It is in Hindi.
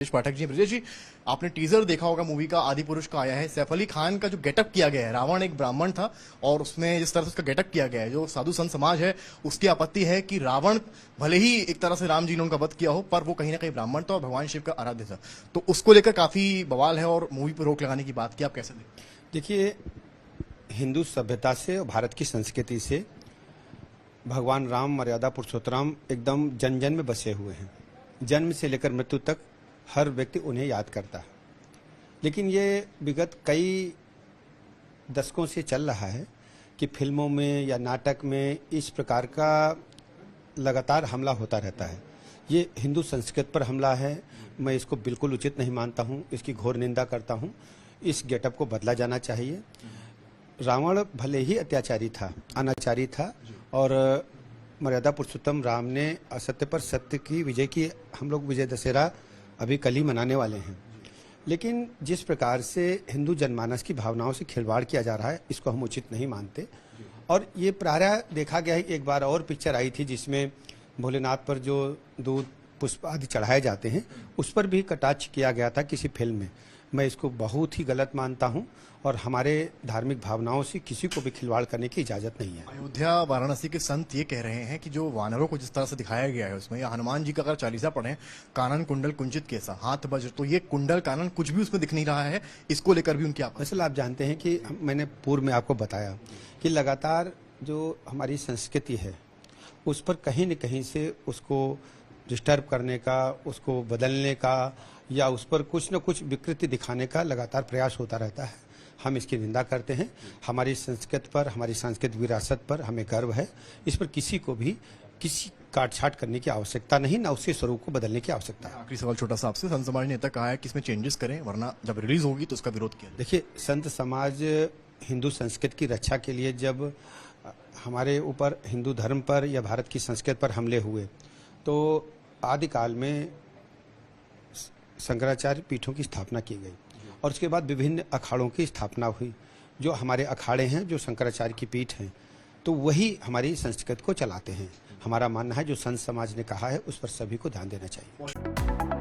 ब्रजेश पाठक जी। ब्रजेश जी, आपने टीजर देखा होगा मूवी का, आदि पुरुष का आया है। सैफ अली खान का जो गेटअप किया गया है, रावण एक ब्राह्मण था और उसमें जिस तरह से उसका गेटअप किया गया है, जो साधु संत समाज है उसकी आपत्ति है कि रावण भले ही एक तरह से राम जी ने उनका वध किया हो, पर वो कहीं ना कहीं ब्राह्मण था और भगवान शिव का आराध्य था। तो उसको लेकर काफी बवाल है और मूवी पर रोक लगाने की बात की। आप कैसे देखते? देखिए, हिंदू सभ्यता से और भारत की संस्कृति से भगवान राम मर्यादा पुरुषोत्तम एकदम जन जन में बसे हुए हैं। जन्म से लेकर मृत्यु तक हर व्यक्ति उन्हें याद करता है। लेकिन ये विगत कई दशकों से चल रहा है कि फिल्मों में या नाटक में इस प्रकार का लगातार हमला होता रहता है। ये हिंदू संस्कृति पर हमला है। मैं इसको बिल्कुल उचित नहीं मानता हूँ, इसकी घोर निंदा करता हूँ। इस गेटअप को बदला जाना चाहिए। रावण भले ही अत्याचारी था, अनाचारी था, और मर्यादा पुरुषोत्तम राम ने असत्य पर सत्य की विजय की। हम लोग विजय दशहरा अभी कल ही मनाने वाले हैं। लेकिन जिस प्रकार से हिंदू जनमानस की भावनाओं से खिलवाड़ किया जा रहा है, इसको हम उचित नहीं मानते। और ये प्रायः देखा गया है कि एक बार और पिक्चर आई थी जिसमें भोलेनाथ पर जो दूध पुष्प आदि चढ़ाए जाते हैं, उस पर भी कटाक्ष किया गया था किसी फिल्म में। मैं इसको बहुत ही गलत मानता हूं और हमारे धार्मिक भावनाओं से किसी को भी खिलवाड़ करने की इजाजत नहीं है। अयोध्या वाराणसी के संत ये कह रहे हैं कि जो वानरों को जिस तरह से दिखाया गया है उसमें, या हनुमान जी का अगर चालीसा पढ़ें, कानन कुंडल कुंचित कैसा हाथ वज्र, तो ये कुंडल कानन कुछ भी उसमें दिख नहीं रहा है। इसको लेकर भी उनकी आपत्ति। दरअसल आप जानते हैं कि मैंने पूर्व में आपको बताया कि लगातार जो हमारी संस्कृति है उस पर कहीं न कहीं से उसको डिस्टर्ब करने का, उसको बदलने का, या उस पर कुछ न कुछ विकृति दिखाने का लगातार प्रयास होता रहता है। हम इसकी निंदा करते हैं। हमारी संस्कृति पर, हमारी सांस्कृतिक विरासत पर हमें गर्व है। इस पर किसी को भी किसी काटछाट करने की आवश्यकता नहीं, ना उसके स्वरूप को बदलने की आवश्यकता है। आखिरी सवाल छोटा सा आपसे। संत समाज ने कहा है कि इसमें चेंजेस करें, वरना जब रिलीज होगी तो उसका विरोध किया। देखिए, संत समाज हिंदू संस्कृति की रक्षा के लिए जब हमारे ऊपर, हिंदू धर्म पर या भारत की संस्कृति पर हमले हुए, तो आदिकाल में शंकराचार्य पीठों की स्थापना की गई और उसके बाद विभिन्न अखाड़ों की स्थापना हुई। जो हमारे अखाड़े हैं, जो शंकराचार्य की पीठ हैं, तो वही हमारी संस्कृति को चलाते हैं। हमारा मानना है जो संत समाज ने कहा है उस पर सभी को ध्यान देना चाहिए।